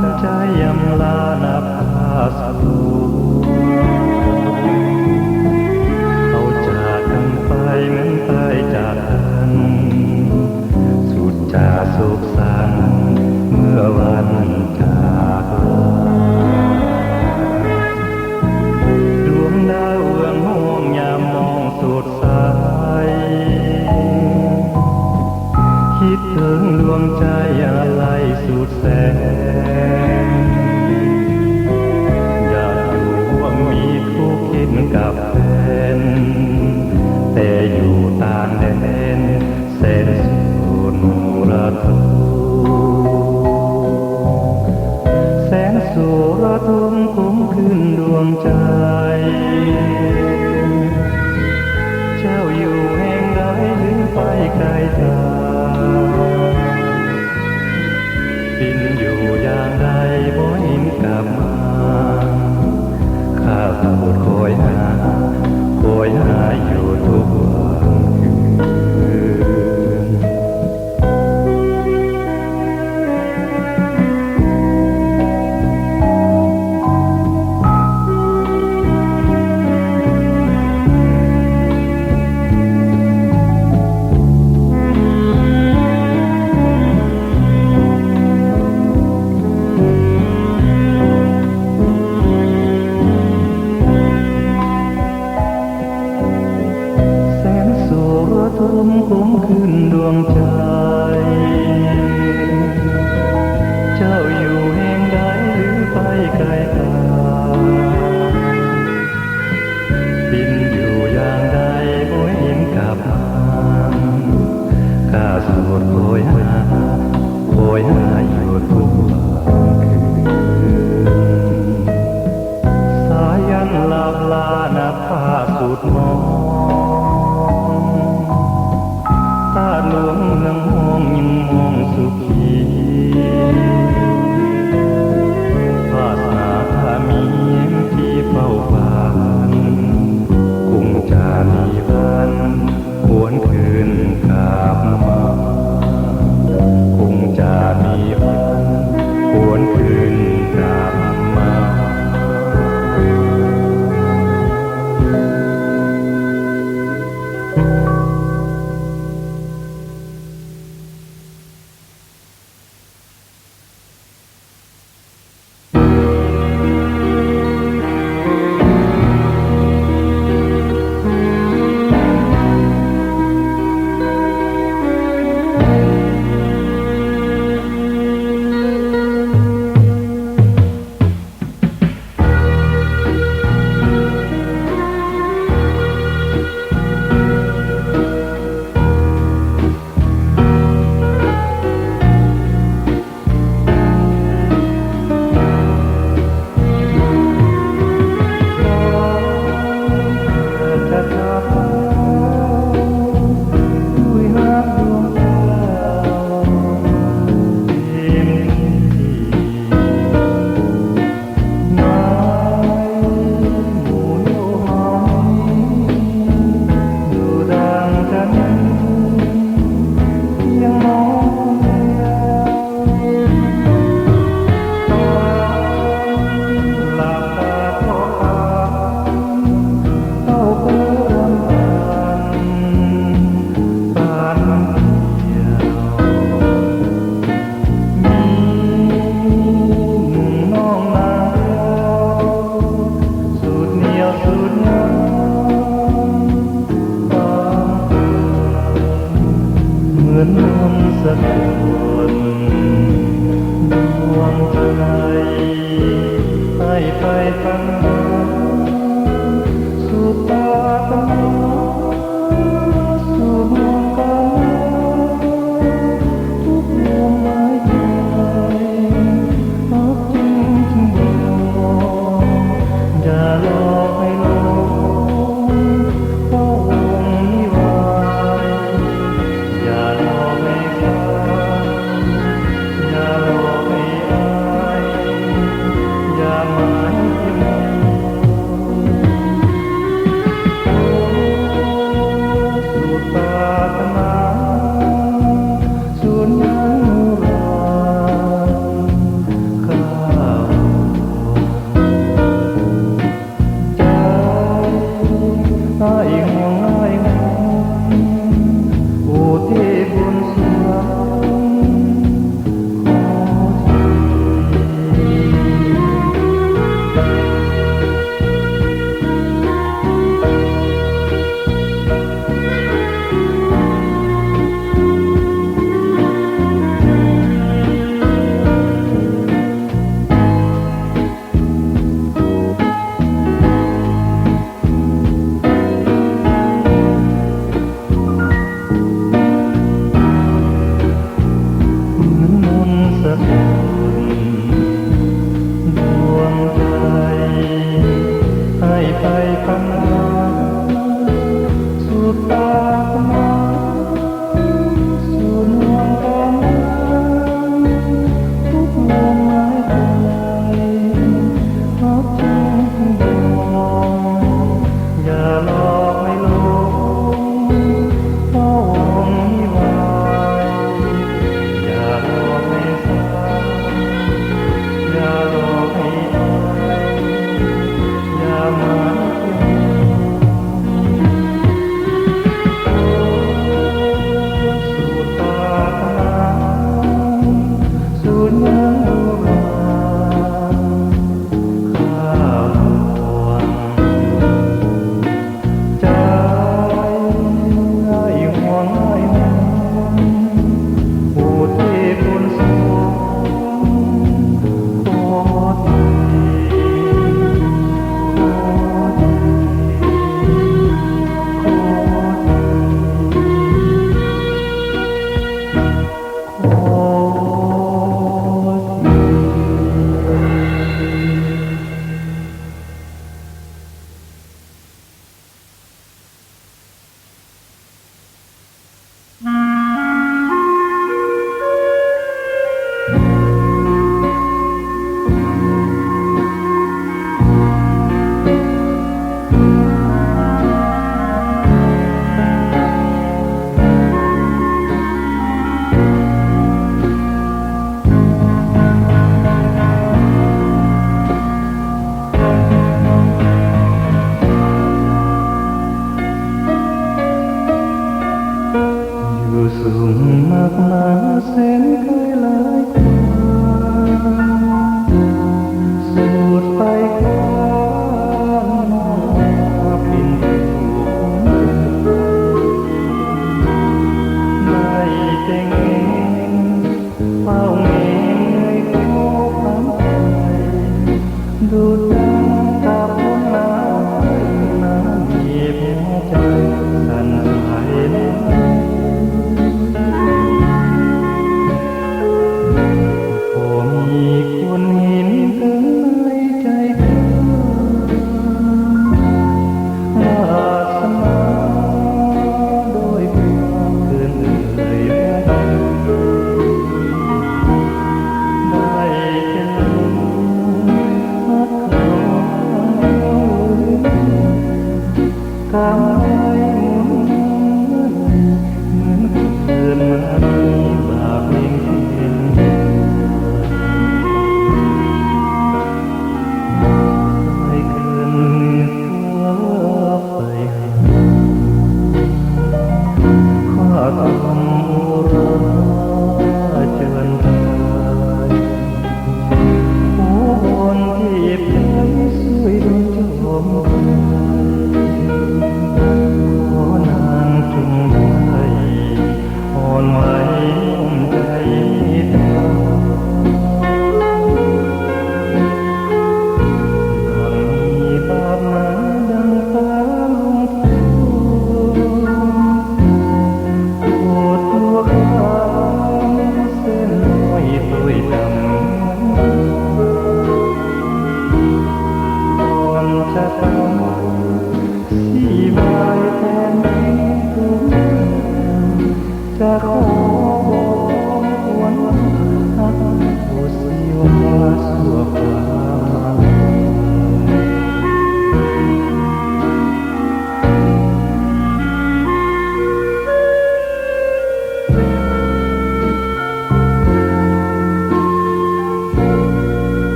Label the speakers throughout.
Speaker 1: ำใจยำลานับพาสู่เขาจากกันไปเหมือนตายจากกันสุดจะโศกสันเมื่อวันจากลาดวงดาวเอืองห้องยามมองสดใสคิดถึงดวงใจอะไรสุดแสนอยากอยู่ว่ามีทุกข์คิดกับแฟนแต่อยู่ต่างแดนแสนสุดระทมแสนสุดระทมผมขึ้นดวงใจเจ้าอยู่แห่งใดหรือไปไกลทางบินอยู่อย่างใดบ่เห็นกลับมาข้าพูดคอยหาอยู่ทุกวันคืนผมขึ้นดวงใจเจ้าอยู่แห่งใดหรือไปไกลตาบินอยู่อย่างใดบ่เห็นกลับมาข้าโสดคอยหาอยู่ทุกวันคืนสายันลาลานับผ้าสุดมองหลวงเมืองมองยิ่งมองสุขีวาสนาถ้ามีที่เฝ้าฝันคงจะมีวันหวนคืนกลับมาคงจะมีวันหวนคืนกลับมาสะกดดวงใจให้ไปฟังสู่ตาตาสู่ดวงตาทุกดวงหมายใจรักจริงจริงบอกอย่าหลอกให้หลงเพราะวงนิวายอย่าหลอกให้อย่าหลอกให้อายอย่าหมายถึง ดวงใจให้ไปพันหาสุดตามาสู่นวลแก้มทุกลมหายใจรักจริงบอกอย่าหลอกให้หลงเพราะวงนิวายอย่าหลอกให้สาย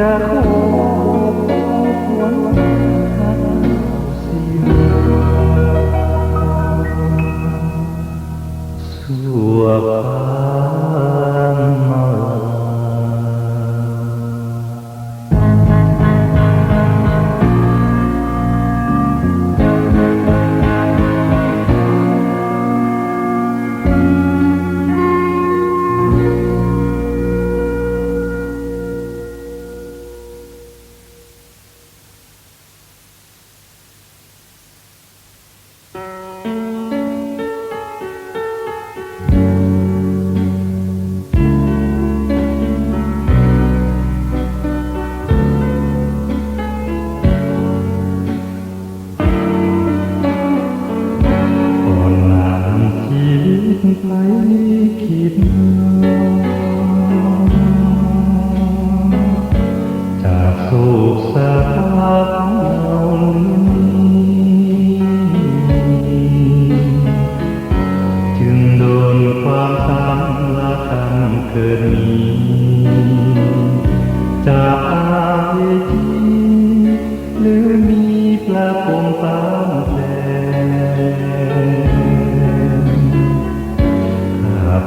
Speaker 1: จะขอหวนหาสิสู่ฟ้ามาไปคิดจากโศกสาของเราจึงโดนความซ้ำละกันเกิดมีจากอาเวทีหรือมีปลาปงตามแส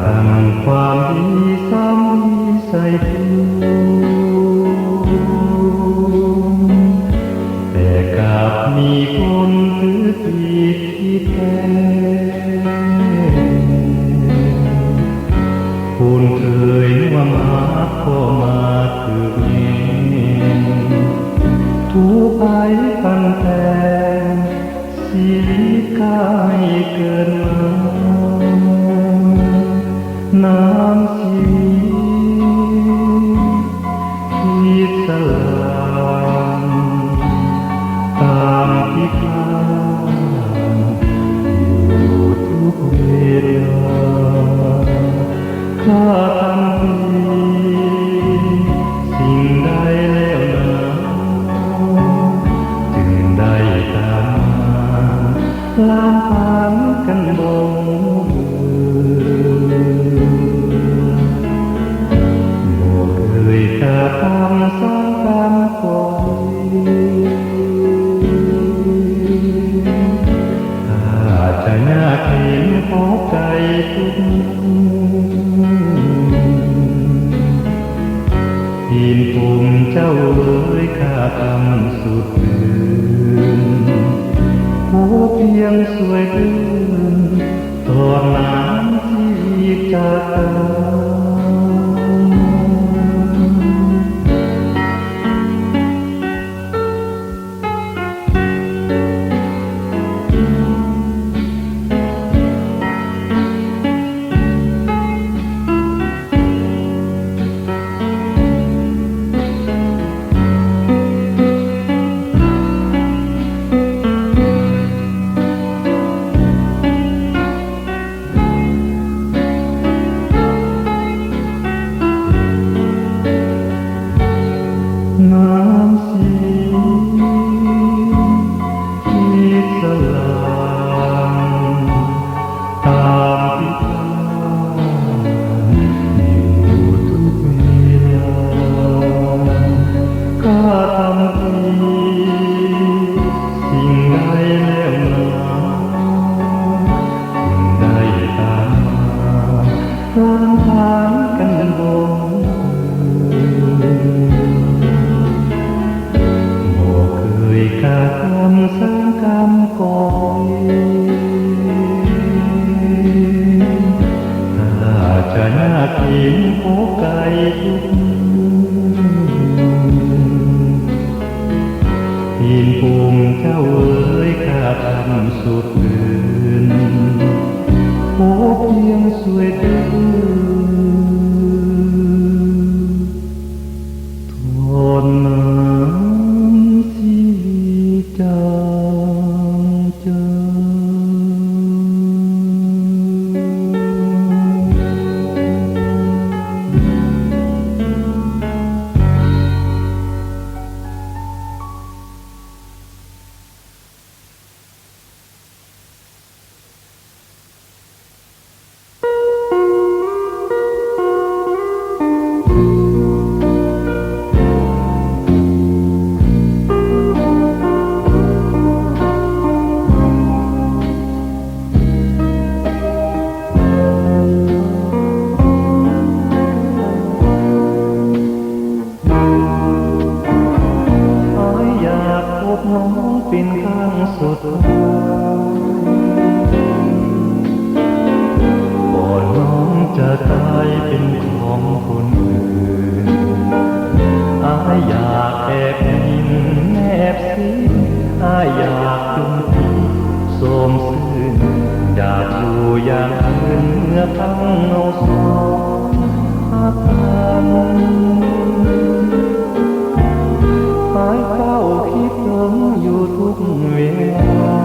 Speaker 1: ทำความดีซ้ำใส่ตัวแต่กลับมีคนถือผิดคิดแก่คุณเคยว่ามาก็มาถึงทุกไปพันแทนชีวิตกายเกินมาน้ำชีคิดสลายตามที่คลานอยู่ทุกเวลาข้าทำผิดสิ่งใดแล้วนะจึงได้ตามลามพานกันบ่จะทำซ้ำกันก่อนถ้าจะยากเห็นพบใจทุกทีมภูมิเจ้าเอ๋ยข้าทำสุดฝืนผู้เพียงสวยเกินตอนนั้นที่จากกัน ของคนอื่นอายอยากแอบยินแนบซิอายอยากจุงทีโสมซื่นอยากอยู่อย่างอื่นเมื่อทั้งเราสองหักกันหายเฝ้าคิดถึงอยู่ทุกเวลา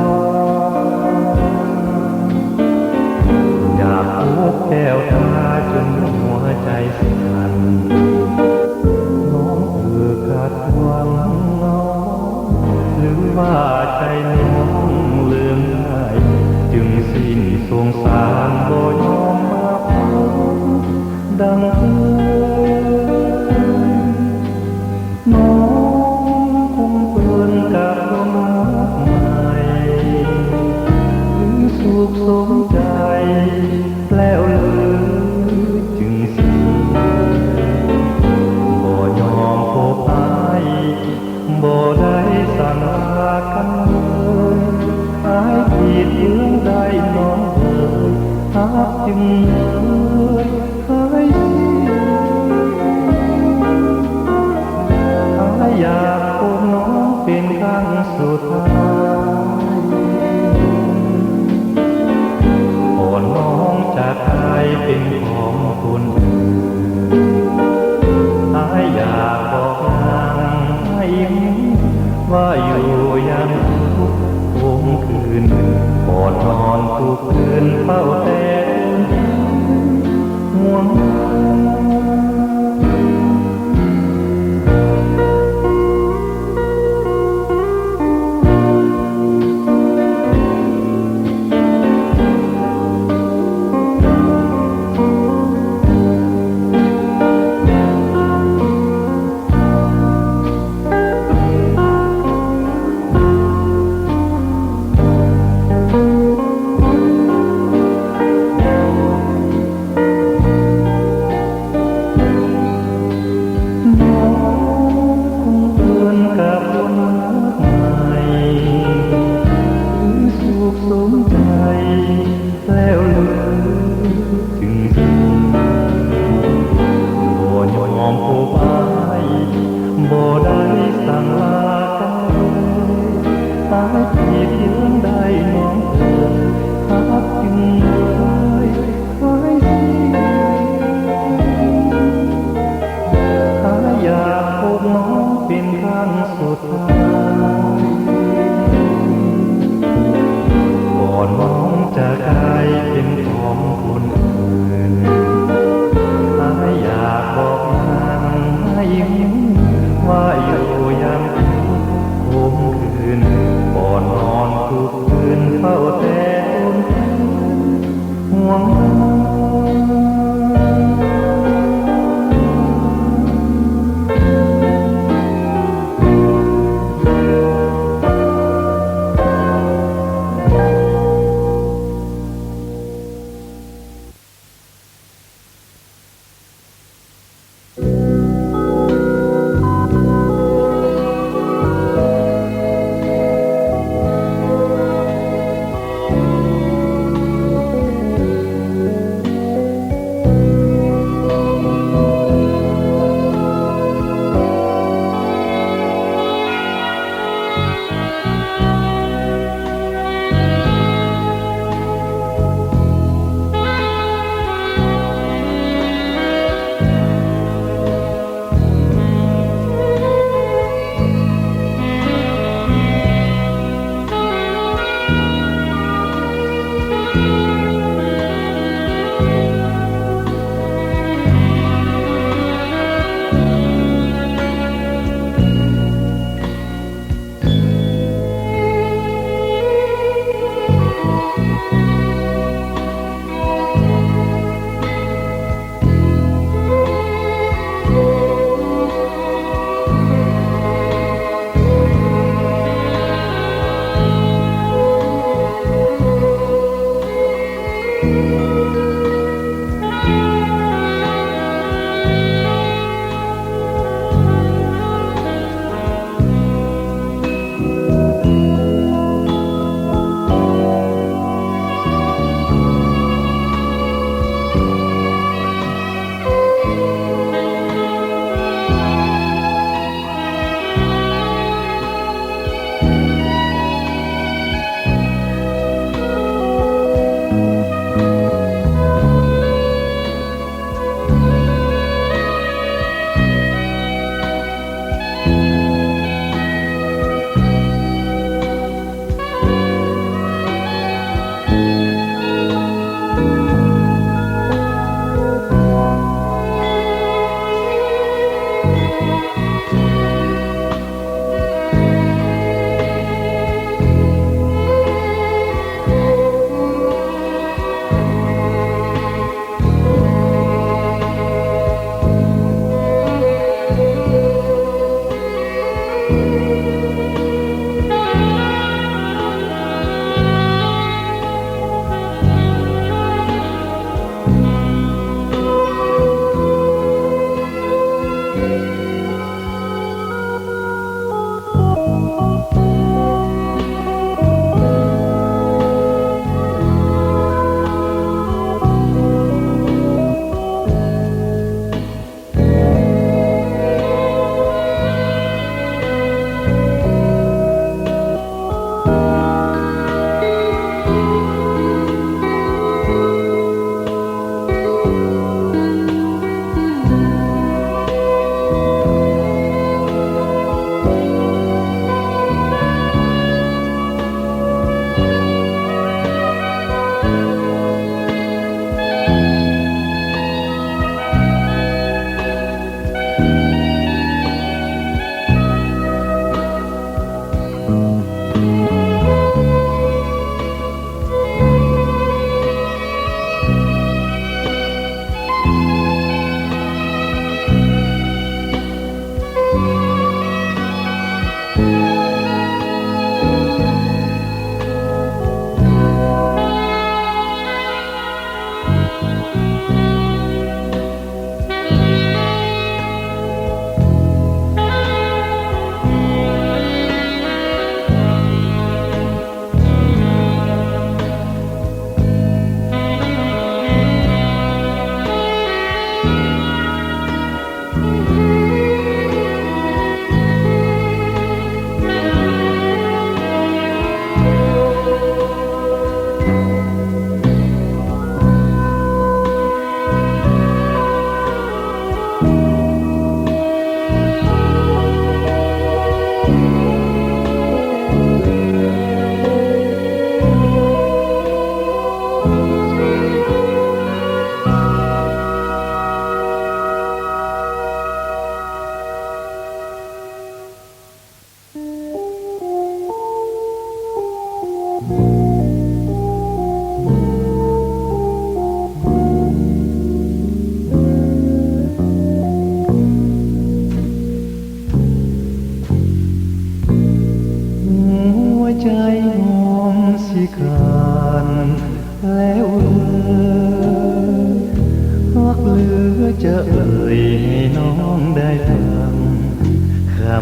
Speaker 1: อยากพบแก้วตาจนหัวใจสั่น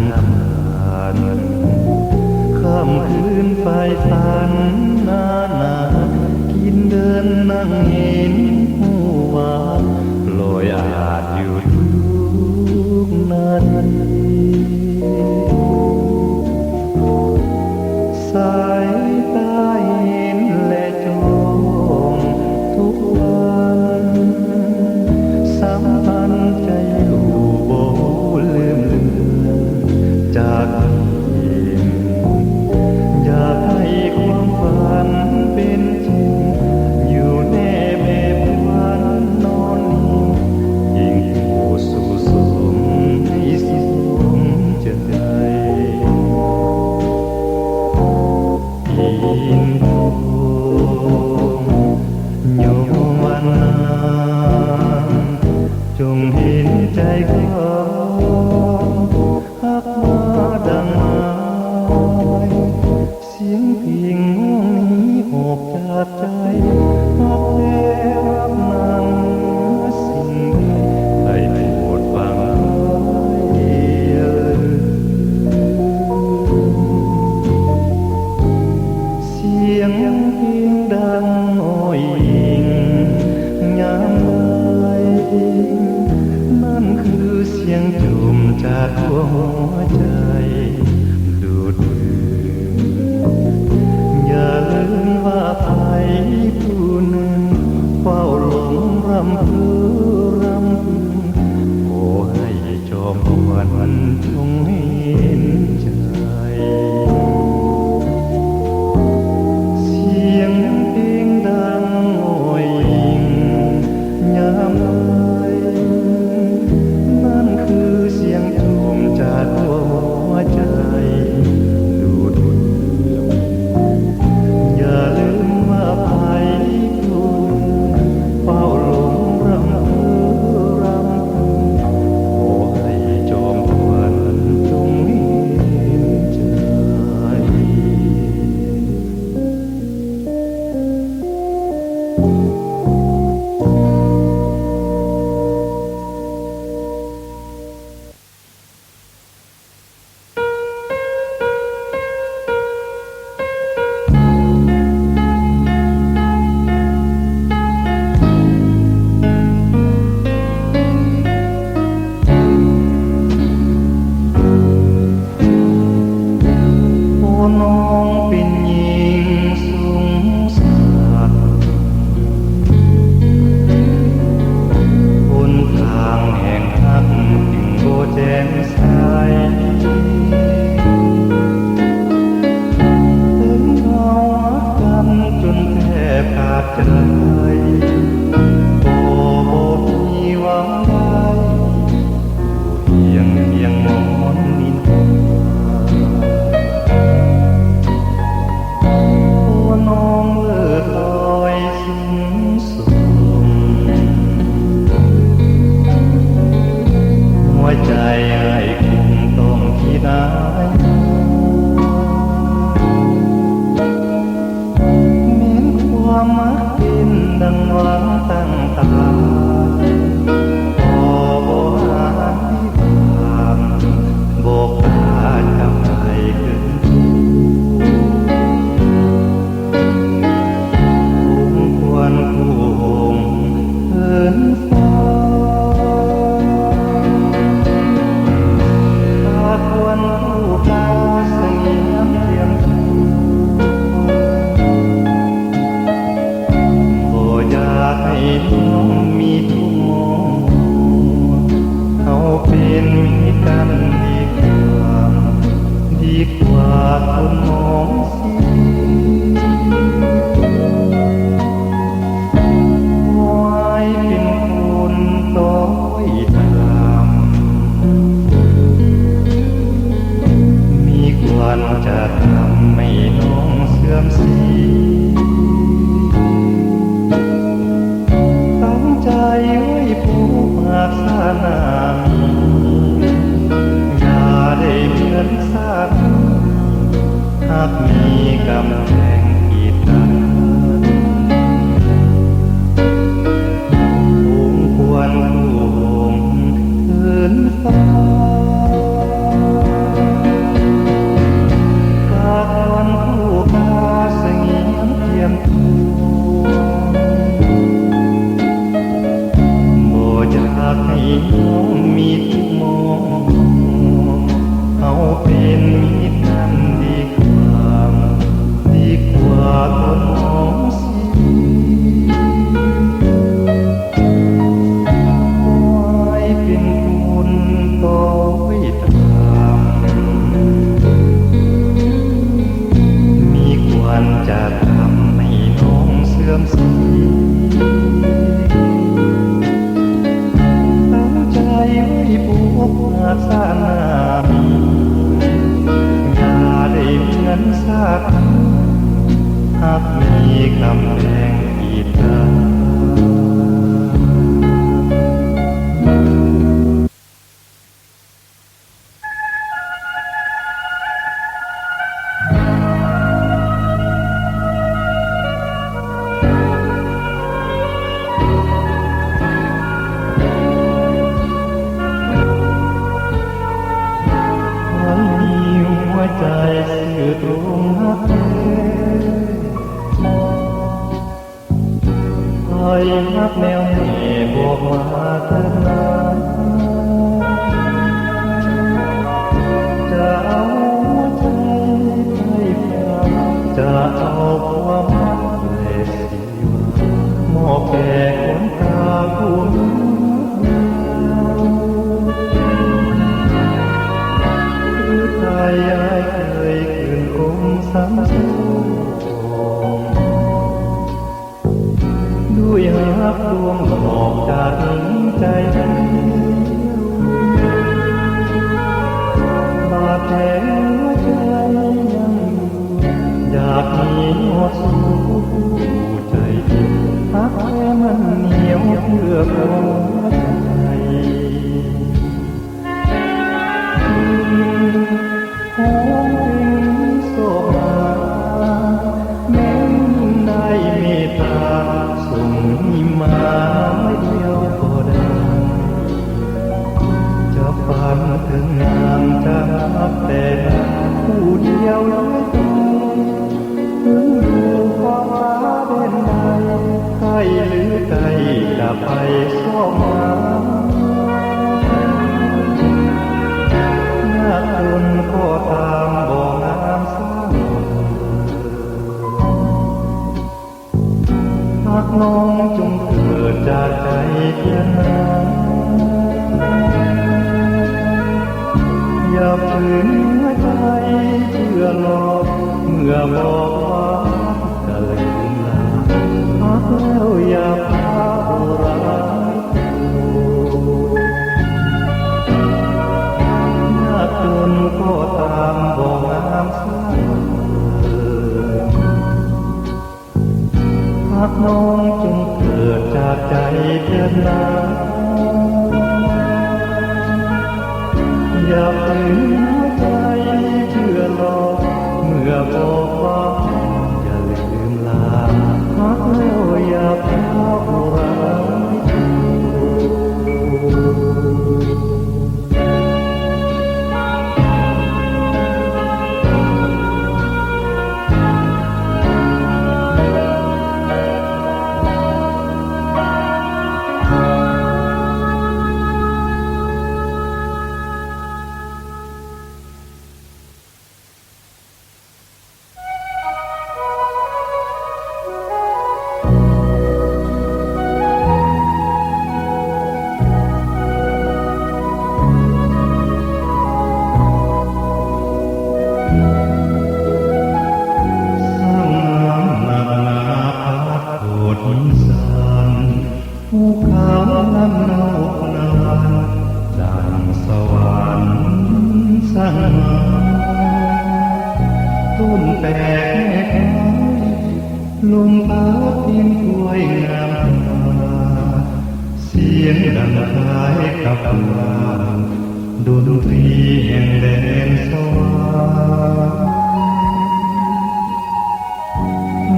Speaker 1: ำขาญค่ำคืนไฟฝันนากินเดินนั่งเห็นหัวลอยอาจอยู่ทุกนาทีสายตาเห็นและจ้องทุกวันสัมพันธ์ใจอยู่บ่ลืมเลือนจากทีมอยากให้ความฝันเป็นจริงอยู่แน่แบบวันนอนนิ่งยิ่งผู้สู่สมให้สมใจยินทองโยมวันนั้นจงเห็นใจเขาฮักมาดังไม้เสียงเพลงง่วงนี้ออกจากใจฮักแล้วรักนั้นสิ่งใดให้โปรดฟังไว้เสียงเพลงดังอ้อยอิงยามไหลนั่นคือเสียงจุ่มจากหัวใจดูดดื่มอย่าลืมว่าใครผู้หนึ่งเฝ้าหลงรำพึงขอให้จอมขวัญจงเห็นใจเสียงเพลงดังอ้อยอิงยามไหลนั่นคือเสียงจุ่มจากหัวใจดูดดื่มอย่าลืมว่าใครผู้หนึ่งเฝ้าหลงรำพึงขอให้จอมขวัญจงเห็นใจ โอ้น้องเป็นหญิงสูงสักหนทางแห่งรักจึงโบแจ่มใสถึงเรารักกันจนแทบขาดใจโอ้บ่มีหวังใดอยู่เพียงมอนนินทา น้องเลิศลอยสูงส่งหัวใจให้คงต้องที่ไหนเหมือนความมักเป็นดังหวังตั้งตาพอบ่หาที่ทางบอกตาจำให้ขึ้น วันผู้หงเหินฟ้าถ้าควรผู้กาเสียงเทียมชูบ่อยากให้น้องมีทุกมองเอาเป็นมิตรกันดีกว่าคนมองเสีย เป็นคนต้อยตามมีควันจะทำให้น้องเสื่อมเสียตั้งใจไว้ผูกหักษานามีอย่าได้เหมือนสามีหากมีกำแพงกีดกัน ควรผู้หงเหินฟ้า ดินคุณโตวิตามมีควันจะทำให้น้องเสื่อมสีตั้งใจไว้ผูกขาดสานามีอย่าได้เหมือนซากหากมีคำแพงกีดกัน มันมีหัวใจสื่อตรงหักแท้คอยหักแนวแม่บอกมาแต่นานจะเอาหัวใจไปฟังจะเอาความรักและสิวามอบแก่คนตาผู้มีใจยายเคยคืนคงซ้ำซ้อนด้วยหักดวงหลอกจากใจบาดแผลหัวใจยังอยู่อยากมีหัวสู้ใจหักแท้มันเหนียวเพื่อหัวใจหอมเป็นโซมาแม้ได้เมตตาส่งมาไม่เดียวก็ได้จะฝันถึงงามจะรักแต่ผู้เดียวเลยถึงอยู่ความฟ้าเด่นใดใครหรือใจจะไปซ่อมมาคนก็ตามบ่งามสร้างหากน้องจงเกิดจากใจเพียงนั้นอย่าฝืนหัวใจเชื่อหลอกเมื่อบอกว่าจะลืมลาหากแล้วอย่าพาร้ายจนก็ตามบ่งามสร้างหากน้องจงเกิดจากใจเถิดนาอย่าฝืนหัวใจเชื่อหลอกเมื่อบอกว่าอย่าลืมลาหากแล้วอย่าพาร้ายภูเขาลำนกนานดังสวรรค์สร้างมาต้นแตกแม่ค้อยลมพัดดินกล้วยงามเสียงดังคล้ายกับว่าดนตรีแห่งแดนสวรรค์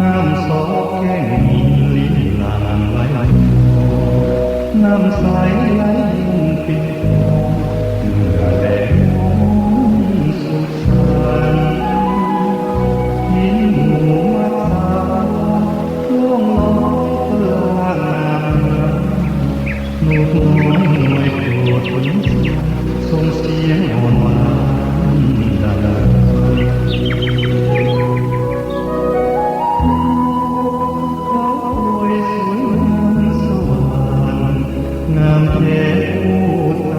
Speaker 1: น้ำสอกแก้งลิ้นลางไว้น้ำใสไหลปิดเมื่อแดดสุดสันหินหมู่มัดสาวล่วงลอยเพื่อว่างามหนุ่มน้อยไม่โกรธฝนส่งเสียงอ่อนหวานดังงามแท้ผู้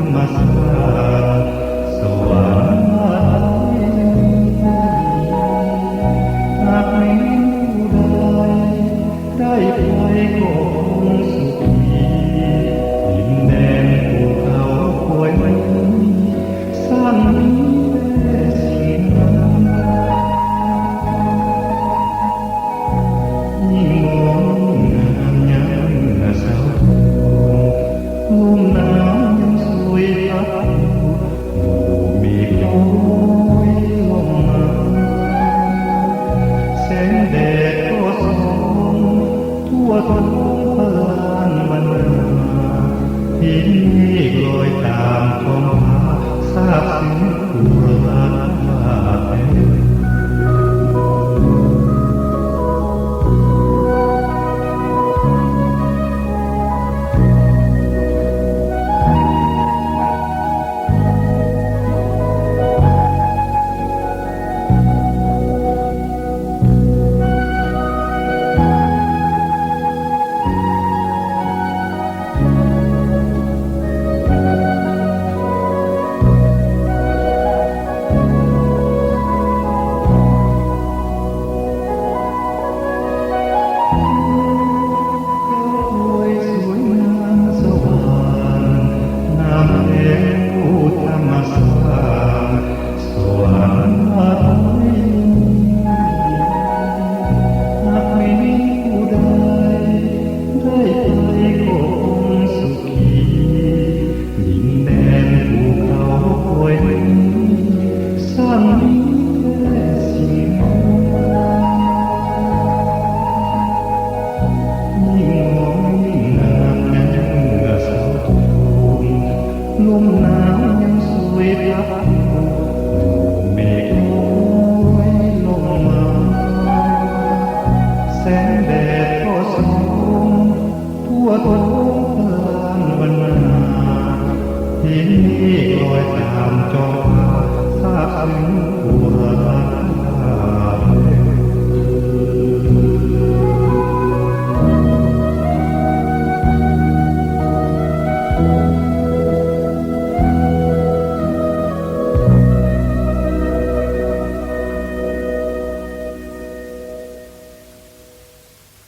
Speaker 1: มหนาวยังสวยพักเมฆลอยลงมาแสงแดดก็ส่องทั่วท้องพลานบรรณาเห็นเมฆลอยตามจอซาบซึ้งหัว